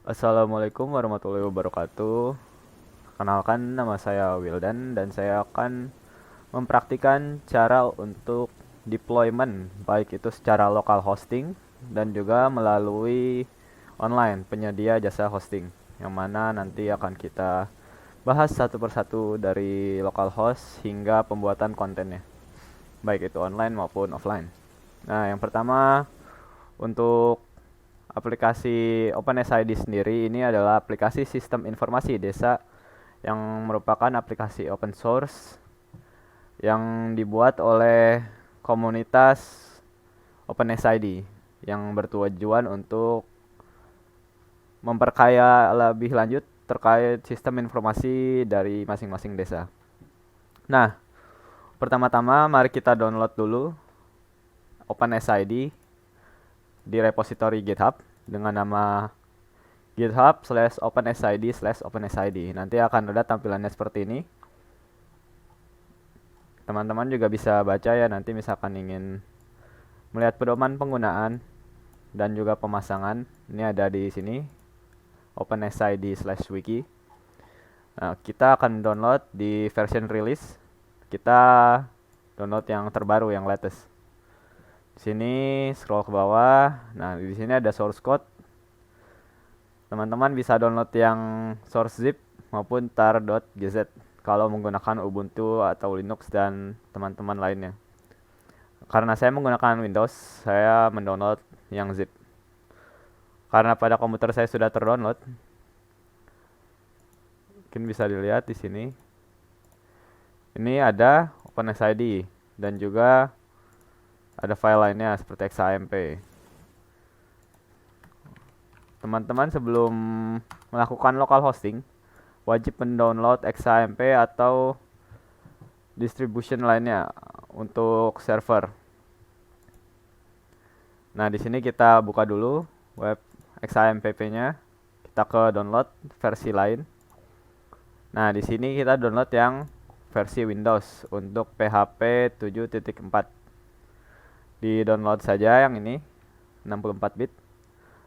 Assalamualaikum warahmatullahi wabarakatuh. Kenalkan, nama saya Wildan dan saya akan mempraktikkan cara untuk deployment, baik itu secara lokal hosting dan juga melalui online penyedia jasa hosting, yang mana nanti akan kita bahas satu persatu dari local host hingga pembuatan kontennya, baik itu online maupun offline. Nah, yang pertama, untuk aplikasi OpenSID sendiri ini adalah aplikasi sistem informasi desa yang merupakan aplikasi open source yang dibuat oleh komunitas OpenSID yang bertujuan untuk memperkaya lebih lanjut terkait sistem informasi dari masing-masing desa. Nah, pertama-tama mari kita download dulu OpenSID di repository GitHub dengan nama github/opensid/opensid. Nanti akan ada tampilannya seperti ini. Teman-teman juga bisa baca ya nanti misalkan ingin melihat pedoman penggunaan dan juga pemasangan. Ini ada di sini opensid/wiki. Nah, kita akan download di version release. Kita download yang terbaru, yang latest. Di sini scroll ke bawah. Nah, di sini ada source code. Teman-teman bisa download yang source zip maupun tar.gz kalau menggunakan Ubuntu atau Linux dan teman-teman lainnya. Karena saya menggunakan Windows, saya mendownload yang zip. Karena pada komputer saya sudah terdownload, mungkin bisa dilihat di sini. Ini ada OpenSID dan juga ada file lainnya seperti XAMPP. Teman-teman sebelum melakukan local hosting, wajib mendownload XAMPP atau distribution lainnya untuk server. Nah, di sini kita buka dulu web XAMPP-nya. Kita ke download versi lain. Nah, di sini kita download yang versi Windows untuk PHP 7.4. Di-download saja yang ini 64 bit.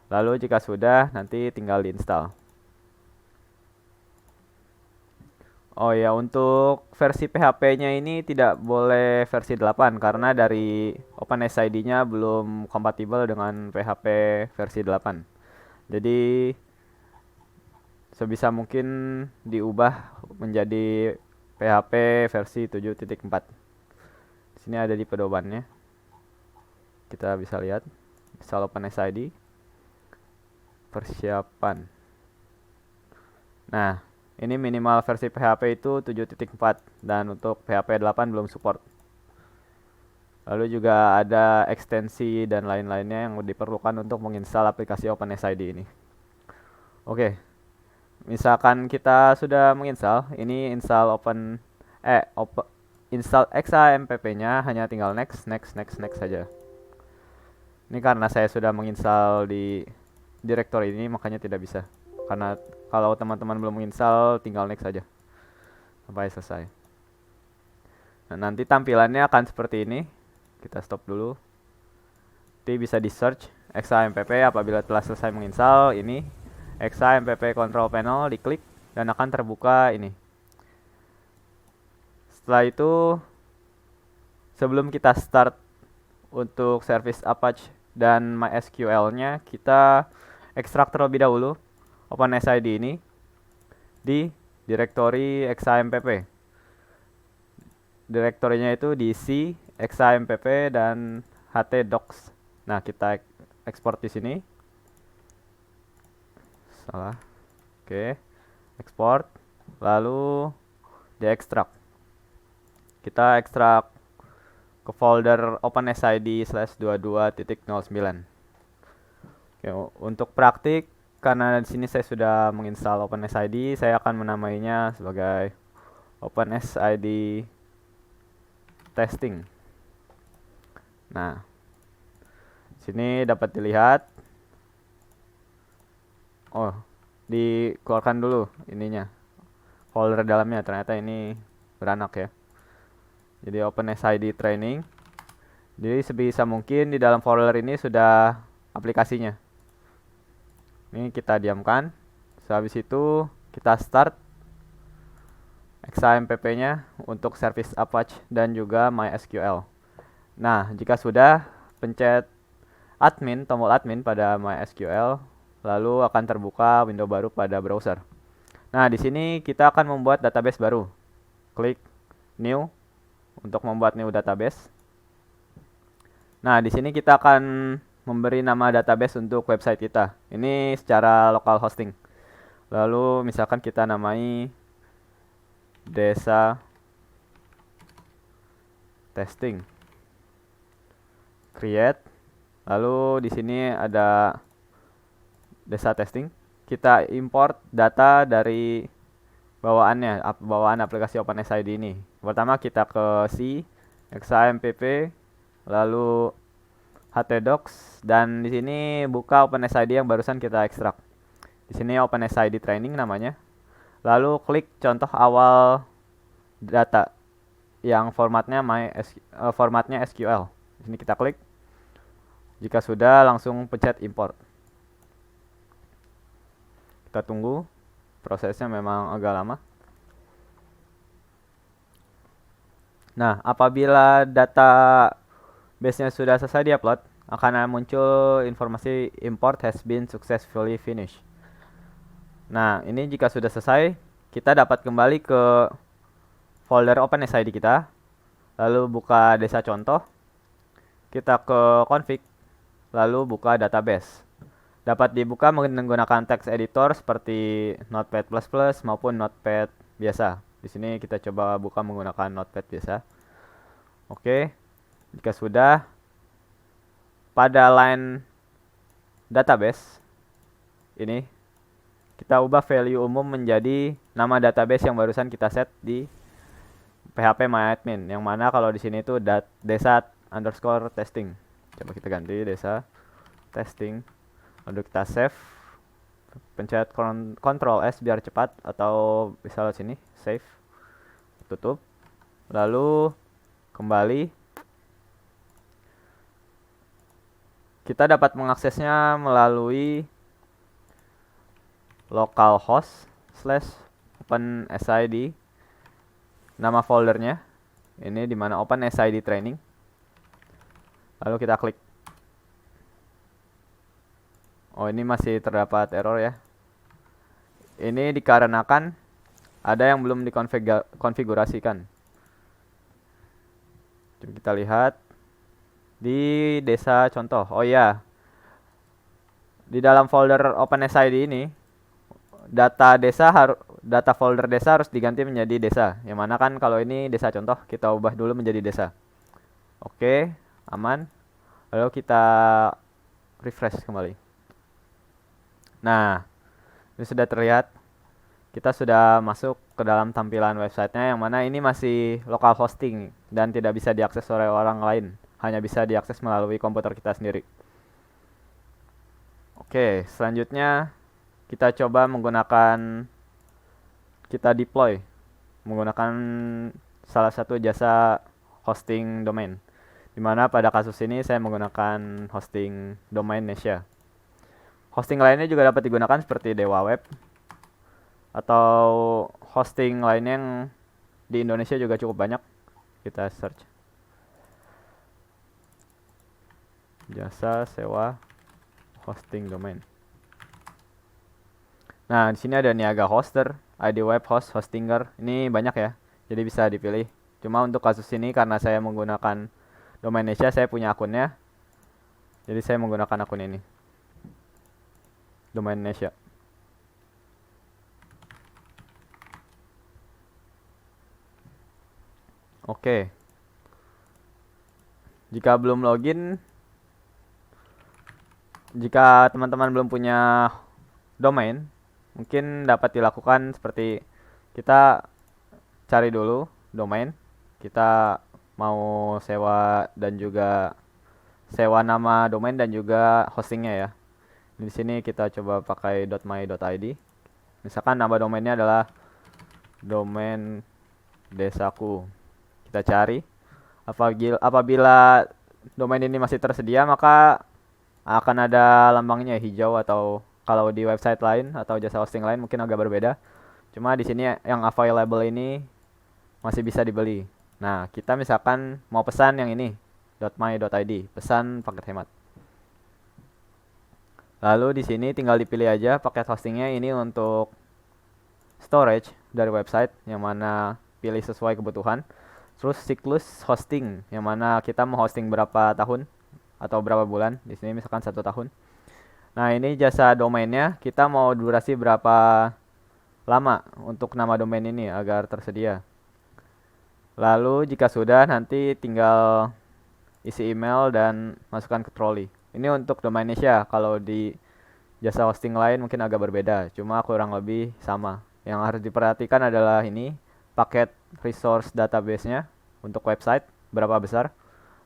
Lalu jika sudah, nanti tinggal diinstal. Oh ya, untuk versi PHP-nya ini tidak boleh versi 8 karena dari OpenSID-nya belum kompatibel dengan PHP versi 8. Jadi sebisa mungkin diubah menjadi PHP versi 7.4. Di sini ada di pedomannya. Kita bisa lihat install OpenSID. Persiapan. Nah, ini minimal versi PHP itu 7.4 dan untuk PHP 8 belum support. Lalu juga ada ekstensi dan lain-lainnya yang diperlukan untuk menginstal aplikasi OpenSID ini. Oke, misalkan kita sudah menginstal, ini install install XAMPP-nya hanya tinggal next saja. Ini karena saya sudah menginstal di directory ini makanya tidak bisa. Karena kalau teman-teman belum menginstal tinggal next saja sampai selesai. Nah, nanti tampilannya akan seperti ini. Kita stop dulu. Nanti bisa di search XAMPP apabila telah selesai menginstal ini XAMPP control panel, diklik dan akan terbuka ini. Setelah itu sebelum kita start untuk service Apache dan MySQL-nya, kita ekstrak terlebih dahulu OpenSID ini di directory XAMPP. Direktorinya itu di C, XAMPP dan htdocs. Nah, kita ekspor di sini. Salah. Oke. Ekspor. Lalu diekstrak. Kita ekstrak ke folder OpenSID/22.09. Oke, untuk praktik karena di sini saya sudah menginstal OpenSID, saya akan menamainya sebagai OpenSID testing. Nah, sini dapat dilihat. Oh, dikeluarkan dulu ininya. Folder dalamnya ternyata ini beranak ya. Jadi OpenSID training. Jadi sebisa mungkin di dalam folder ini sudah aplikasinya. Ini kita diamkan. Habis itu kita start XAMPP-nya untuk service Apache dan juga MySQL. Nah, jika sudah, pencet admin, tombol admin pada MySQL, lalu akan terbuka window baru pada browser. Nah, di sini kita akan membuat database baru. Klik new untuk membuat new database. Nah, di sini kita akan memberi nama database untuk website kita. Ini secara local hosting. Lalu misalkan kita namai desa testing. Create. Lalu di sini ada desa testing. Kita import data dari bawaan aplikasi OpenSID ini. Pertama kita ke C, XAMPP, lalu htdocs, dan di sini buka OpenSID yang barusan kita ekstrak. Di sini OpenSID training namanya. Lalu klik contoh awal data yang formatnya SQL. Di sini kita klik. Jika sudah, langsung pencet import. Kita tunggu, prosesnya memang agak lama. Nah, apabila data base-nya sudah selesai diupload, akan muncul informasi import has been successfully finished. Nah, ini jika sudah selesai, kita dapat kembali ke folder OpenSID kita, lalu buka desa contoh, kita ke config, lalu buka database. Dapat dibuka menggunakan text editor seperti Notepad++ maupun Notepad biasa. Di sini kita coba buka menggunakan Notepad biasa. Oke. Jika sudah, pada line database ini kita ubah value umum menjadi nama database yang barusan kita set di php_myadmin, yang mana kalau di sini itu desa_testing. Coba kita ganti desa testing. Lalu kita save, pencet Ctrl S biar cepat, atau bisa lewat sini, save, tutup, lalu kembali. Kita dapat mengaksesnya melalui localhost /OpenSID, nama foldernya ini dimana OpenSID training, lalu kita klik. Oh, ini masih terdapat error ya. Ini dikarenakan ada yang belum dikonfigurasikan. Coba kita lihat di desa contoh. Oh ya, di dalam folder OpenSID ini data folder desa harus diganti menjadi desa. Yang mana kan kalau ini desa contoh, kita ubah dulu menjadi desa. Oke, aman. Lalu kita refresh kembali. Nah, ini sudah terlihat. Kita sudah masuk ke dalam tampilan websitenya, yang mana ini masih local hosting dan tidak bisa diakses oleh orang lain. Hanya bisa diakses melalui komputer kita sendiri. Oke, selanjutnya kita coba kita deploy menggunakan salah satu jasa hosting domain. Dimana pada kasus ini saya menggunakan hosting domain Nesya. Hosting lainnya juga dapat digunakan seperti Dewa Web atau hosting lainnya yang di Indonesia juga cukup banyak. Kita search jasa sewa hosting domain. Nah, di sini ada Niaga Hoster, ID Web Host, Hostinger. Ini banyak ya, jadi bisa dipilih. Cuma untuk kasus ini karena saya menggunakan domain Nesya, saya punya akunnya, jadi saya menggunakan akun ini, domain Nesya. Oke. Jika belum login, jika teman-teman belum punya domain, mungkin dapat dilakukan seperti kita cari dulu domain. Kita mau sewa dan juga sewa nama domain dan juga hostingnya ya. Di sini kita coba pakai .my.id. Misalkan nama domainnya adalah domain desaku. Kita cari. Apabila domain ini masih tersedia, maka akan ada lambangnya hijau atau Kalau di website lain atau jasa hosting lain mungkin agak berbeda. Cuma di sini yang available ini masih bisa dibeli. Nah, kita misalkan mau pesan yang ini, .my.id, pesan paket hemat. Lalu di sini tinggal dipilih aja paket hostingnya ini untuk storage dari website yang mana pilih sesuai kebutuhan. Terus siklus hosting yang mana kita mau hosting berapa tahun atau berapa bulan. Di sini misalkan 1 tahun. Nah, ini jasa domainnya kita mau durasi berapa lama untuk nama domain ini agar tersedia. Lalu jika sudah nanti tinggal isi email dan masukkan ke trolley. Ini untuk domain Indonesia. Kalau di jasa hosting lain mungkin agak berbeda, cuma kurang lebih sama. Yang harus diperhatikan adalah ini paket resource database-nya untuk website berapa besar.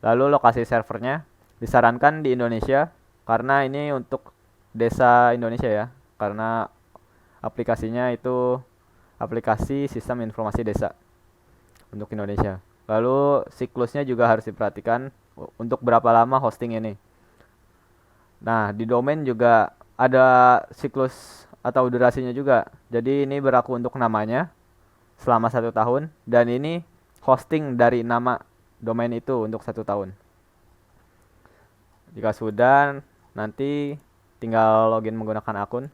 Lalu lokasi servernya disarankan di Indonesia karena ini untuk desa Indonesia ya. Karena aplikasinya itu aplikasi sistem informasi desa untuk Indonesia. Lalu siklusnya juga harus diperhatikan untuk berapa lama hosting ini. Nah, di domain juga ada siklus atau durasinya juga. Jadi ini berlaku untuk namanya selama 1 tahun dan ini hosting dari nama domain itu untuk 1 tahun. Jika sudah, nanti tinggal login menggunakan akun.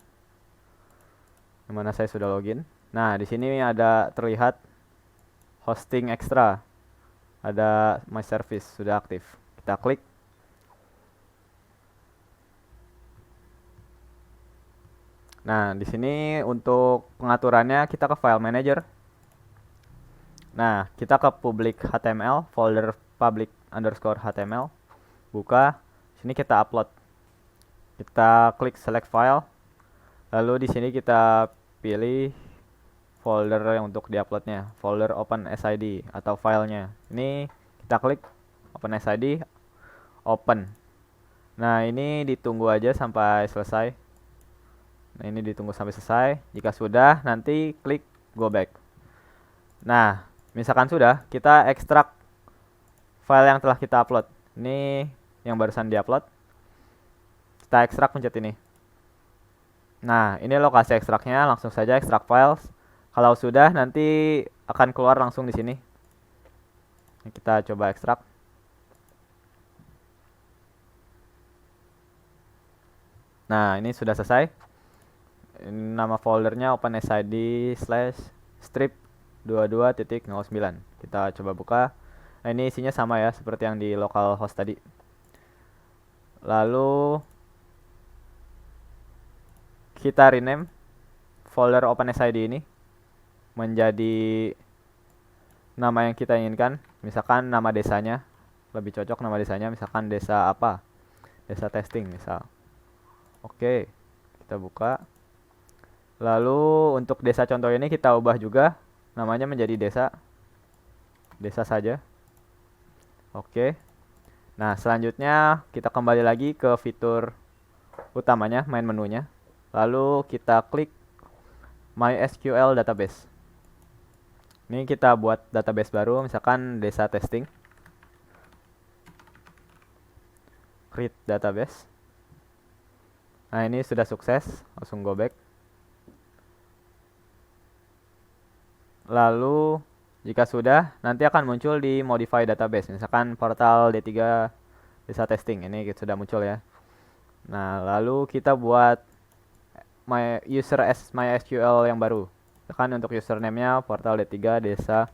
Yang mana saya sudah login. Nah, di sini ada terlihat hosting ekstra. Ada my service sudah aktif. Kita klik. Nah, di sini untuk pengaturannya kita ke file manager. Nah, kita ke public HTML, folder public underscore HTML. Buka. Sini kita upload. Kita klik select file. Lalu di sini kita pilih folder yang untuk diuploadnya, folder OpenSID atau filenya. Ini kita klik OpenSID, open. Nah, ini ditunggu aja sampai selesai. Nah, ini ditunggu sampai selesai. Jika sudah, nanti klik go back. Nah, misalkan sudah, kita ekstrak file yang telah kita upload. Ini yang barusan diupload. Kita ekstrak, pencet ini. Nah, ini lokasi ekstraknya. Langsung saja ekstrak files. Kalau sudah, nanti akan keluar langsung di sini. Kita coba ekstrak. Nah, ini sudah selesai. Nama foldernya OpenSID/strip 22.09. Kita coba buka. Nah, ini isinya sama ya seperti yang di localhost tadi. Lalu kita rename folder OpenSID ini menjadi nama yang kita inginkan. Misalkan nama desanya, lebih cocok nama desanya misalkan desa apa? Desa testing misal. Oke, kita buka. Lalu untuk desa contoh ini kita ubah juga namanya menjadi desa saja. Oke. Nah, selanjutnya kita kembali lagi ke fitur utamanya, main menunya. Lalu kita klik MySQL database. Ini kita buat database baru, misalkan desa testing. Create database. Nah, ini sudah sukses, langsung go back. Lalu jika sudah, nanti akan muncul di modify database. Misalkan portal D3 desa testing. Ini sudah muncul ya. Nah, lalu kita buat MySQL yang baru. Misalkan untuk username-nya portal D3 desa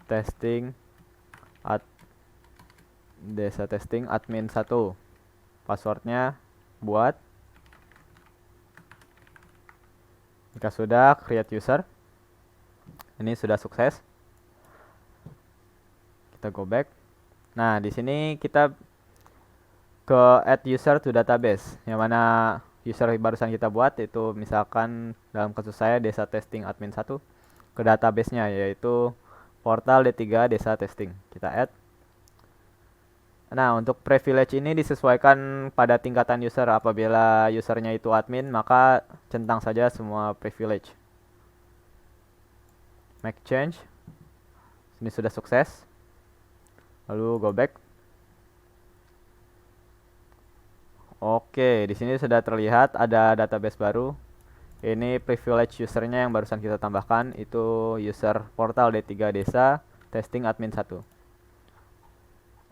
testing admin 1. Passwordnya buat. Jika sudah, create user. Ini sudah sukses. Kita go back. Nah, di sini kita ke add user to database. Yang mana user barusan kita buat itu misalkan dalam kasus saya desa testing admin 1 ke database-nya yaitu portal D3 desa testing. Kita add. Nah, untuk privilege ini disesuaikan pada tingkatan user. Apabila usernya itu admin, maka centang saja semua privilege. Make change. Ini sudah sukses. Lalu go back. Oke, di sini sudah terlihat ada database baru. Ini privilege usernya yang barusan kita tambahkan, itu user portal D3 Desa testing admin 1.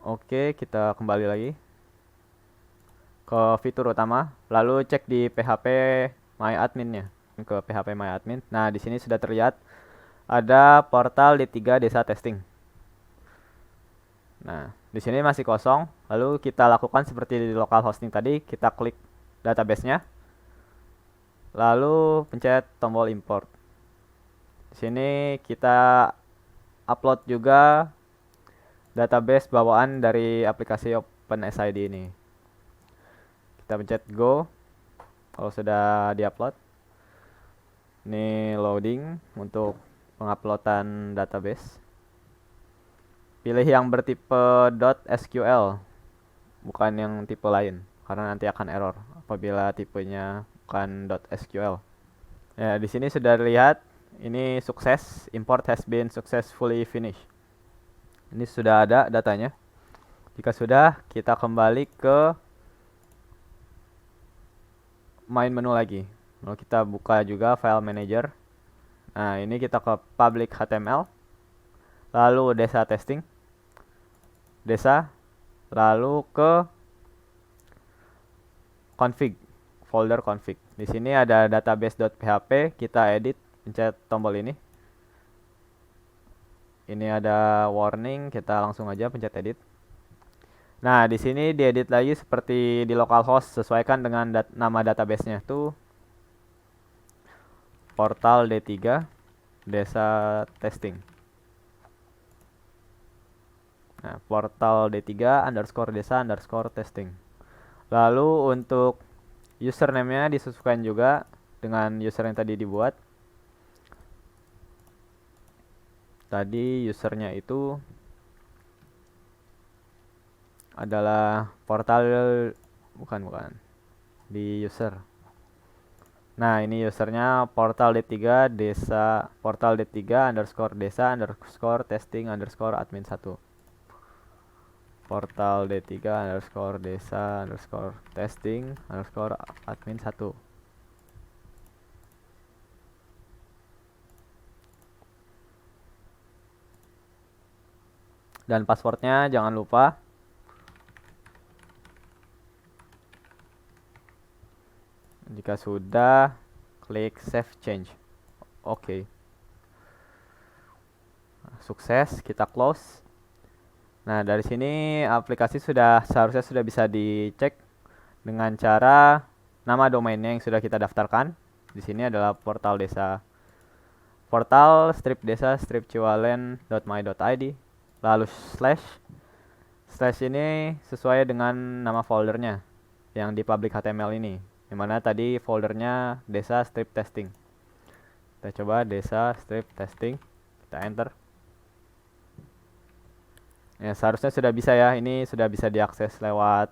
Oke, kita kembali lagi ke fitur utama, lalu cek di PHP My Admin-nya, ke PHP My Admin. Nah, di sini sudah terlihat ada portal D3 Desa testing. Nah, di sini masih kosong. Lalu kita lakukan seperti di local hosting tadi, kita klik database-nya. Lalu pencet tombol import. Di sini kita upload juga database bawaan dari aplikasi OpenSID ini. Kita pencet go kalau sudah diupload. Ini loading untuk penguploadan database. Pilih yang bertipe .sql, bukan yang tipe lain, karena nanti akan error apabila tipenya bukan .sql. Ya, di sini sudah lihat ini sukses, import has been successfully finished. Ini sudah ada datanya. Jika sudah, kita kembali ke main menu lagi. Lalu kita buka juga file manager. Nah, ini kita ke public HTML. Lalu desa testing. Desa. Lalu ke config, folder config. Di sini ada database.php, kita edit, pencet tombol ini. Ini ada warning, kita langsung aja pencet edit. Nah, di sini diedit lagi seperti di localhost, sesuaikan dengan nama database-nya tuh portal D3 desa testing. Nah, portal D3 underscore desa underscore testing. Lalu untuk username-nya disesuaikan juga dengan user yang tadi dibuat. Tadi usernya itu adalah portal, bukan di user. Nah, ini usernya portal D3 desa, portal D3 underscore desa underscore testing underscore admin 1. Portal D3 underscore desa underscore testing underscore admin 1. Dan passwordnya jangan lupa. Jika sudah, klik save change. Oke. Sukses, kita close. Nah, dari sini aplikasi seharusnya sudah bisa dicek dengan cara nama domainnya yang sudah kita daftarkan. Di sini adalah portal desa. Portal strip desa stripciwalen.my.id. Lalu slash. Slash ini sesuai dengan nama foldernya yang di public HTML ini. Dimana tadi foldernya desa strip testing. Kita coba desa strip testing. Kita enter. Ya, seharusnya sudah bisa ya. Ini sudah bisa diakses lewat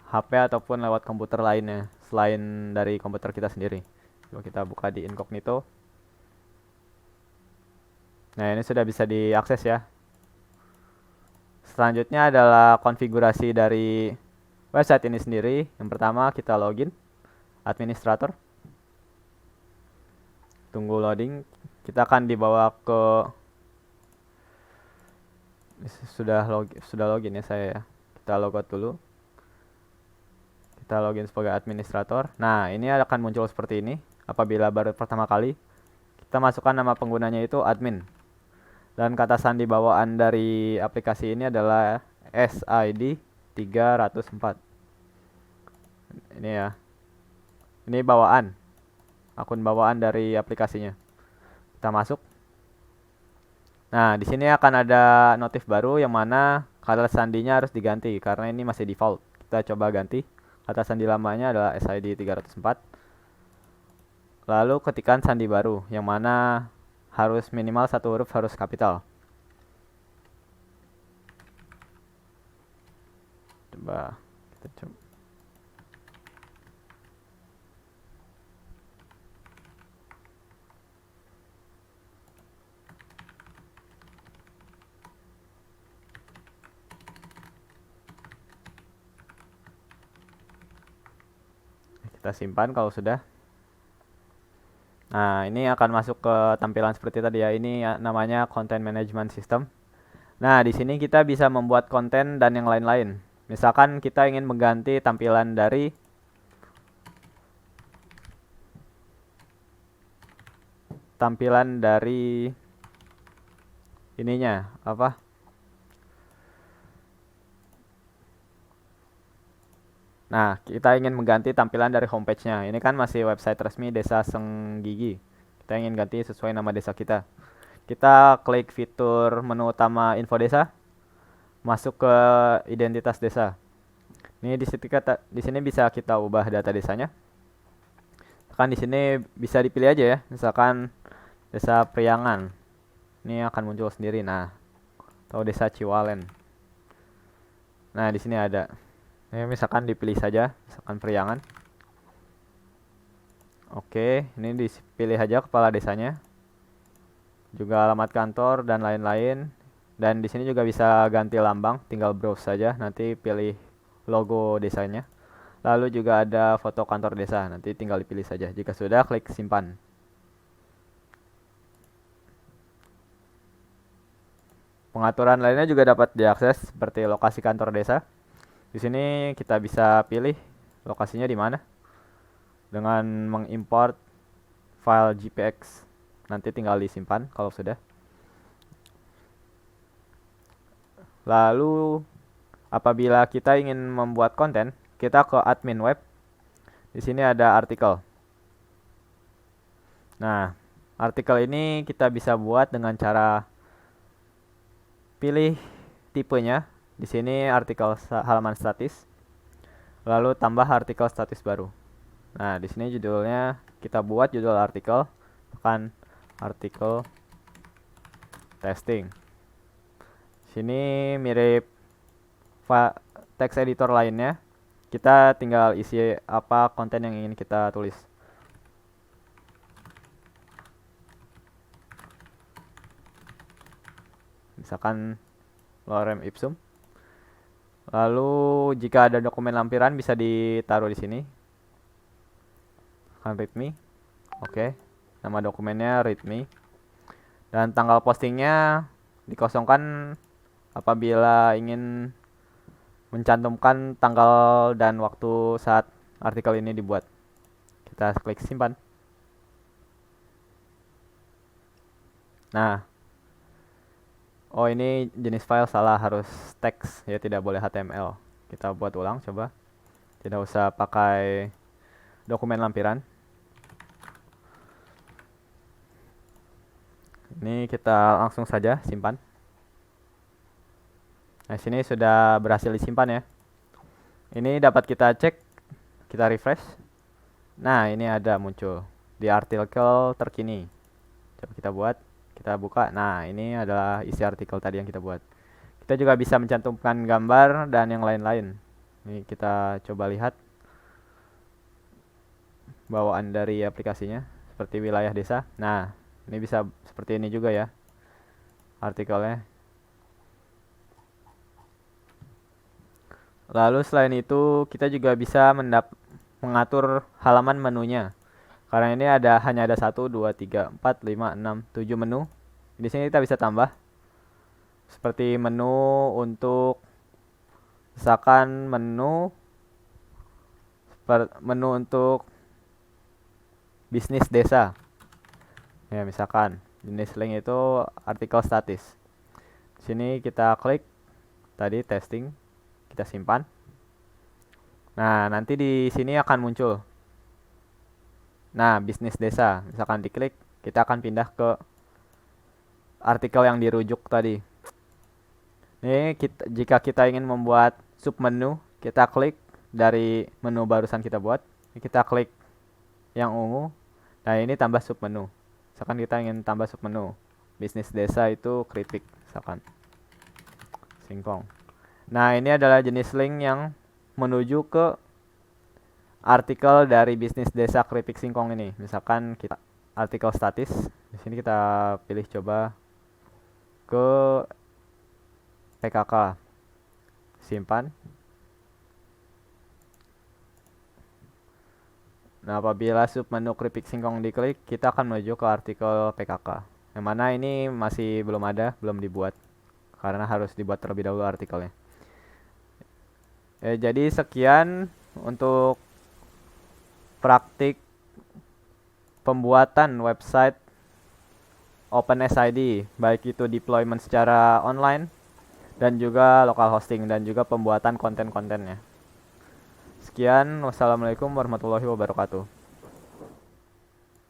HP ataupun lewat komputer lainnya selain dari komputer kita sendiri. Coba kita buka di incognito. Nah, ini sudah bisa diakses ya. Selanjutnya adalah konfigurasi dari website ini sendiri. Yang pertama kita login administrator. Tunggu loading. Kita akan dibawa ke sudah login ya saya ya. Kita logout dulu. Kita login sebagai administrator. Nah, ini akan muncul seperti ini apabila baru pertama kali. Kita masukkan nama penggunanya itu admin. Dan kata sandi bawaan dari aplikasi ini adalah SID 304. Ini ya. Ini bawaan. Akun bawaan dari aplikasinya. Kita masuk. Nah, di sini akan ada notif baru yang mana kata sandinya harus diganti karena ini masih default. Kita coba ganti. Kata sandi lamanya adalah SID 304. Lalu ketikkan sandi baru yang mana harus minimal satu huruf harus kapital. Coba kita coba. Kita simpan kalau sudah. Nah, ini akan masuk ke tampilan seperti tadi ya. Ini namanya Content Management System. Nah, di sini kita bisa membuat konten dan yang lain-lain. Misalkan kita ingin mengganti tampilan dari ininya apa? Nah, kita ingin mengganti tampilan dari homepage-nya. Ini kan masih website resmi Desa Senggigi. Kita ingin ganti sesuai nama desa kita. Kita klik fitur menu utama info desa, masuk ke identitas desa. Ini di sini bisa kita ubah data desanya. Kan di sini bisa dipilih aja ya. Misalkan Desa Priangan. Ini akan muncul sendiri. Nah, atau Desa Ciwalen. Nah, di sini ada. Ini misalkan dipilih saja, misalkan Priangan. Oke, ini dipilih aja kepala desanya. Juga alamat kantor dan lain-lain. Dan di sini juga bisa ganti lambang, tinggal browse saja, nanti pilih logo desanya. Lalu juga ada foto kantor desa, nanti tinggal dipilih saja. Jika sudah, klik simpan. Pengaturan lainnya juga dapat diakses seperti lokasi kantor desa. Di sini kita bisa pilih lokasinya di mana dengan mengimport file JPX. Nanti tinggal disimpan kalau sudah. Lalu apabila kita ingin membuat konten, kita ke admin web. Di sini ada artikel. Nah, artikel ini kita bisa buat dengan cara pilih tipenya. Di sini artikel halaman statis. Lalu tambah artikel statis baru. Nah, di sini judulnya kita buat judul artikel, tekan artikel testing. Sini mirip text editor lainnya. Kita tinggal isi apa konten yang ingin kita tulis. Misalkan lorem ipsum. Lalu jika ada dokumen lampiran bisa ditaruh di sini. Kan readme. Oke. Nama dokumennya readme. Dan tanggal postingnya dikosongkan apabila ingin mencantumkan tanggal dan waktu saat artikel ini dibuat. Kita klik simpan. Nah, oh ini jenis file salah, harus teks ya, tidak boleh HTML. Kita buat ulang coba. Tidak usah pakai dokumen lampiran. Ini kita langsung saja simpan. Nah, sini sudah berhasil disimpan ya. Ini dapat kita cek, kita refresh. Nah, ini ada muncul di artikel terkini. Coba kita buat, kita buka. Nah, ini adalah isi artikel tadi yang kita buat. Kita juga bisa mencantumkan gambar dan yang lain-lain. Ini kita coba lihat bawaan dari aplikasinya seperti wilayah desa. Nah, ini bisa seperti ini juga ya artikelnya. Lalu selain itu kita juga bisa mengatur halaman menunya. Karena ini hanya ada 1, 2, 3, 4, 5, 6, 7 menu. Di sini kita bisa tambah seperti menu untuk misalkan menu untuk bisnis desa. Ya, misalkan jenis link itu artikel statis. Di sini kita klik tadi testing, kita simpan. Nah, nanti di sini akan muncul. Nah, bisnis desa. Misalkan diklik, kita akan pindah ke artikel yang dirujuk tadi. Ini jika kita ingin membuat submenu, kita klik dari menu barusan kita buat. Kita klik yang ungu. Nah, ini tambah submenu. Misalkan kita ingin tambah submenu. Bisnis desa itu keripik, misalkan. Singkong. Nah, ini adalah jenis link yang menuju ke artikel dari bisnis desa keripik singkong ini. Misalkan kita artikel statis. Di sini kita pilih coba ke PKK. Simpan. Nah, apabila submenu keripik singkong diklik, kita akan menuju ke artikel PKK. Yang mana ini masih belum ada, belum dibuat. Karena harus dibuat terlebih dahulu artikelnya. Jadi sekian untuk praktik pembuatan website OpenSID, baik itu deployment secara online dan juga local hosting dan juga pembuatan konten-kontennya. Sekian, wassalamualaikum warahmatullahi wabarakatuh.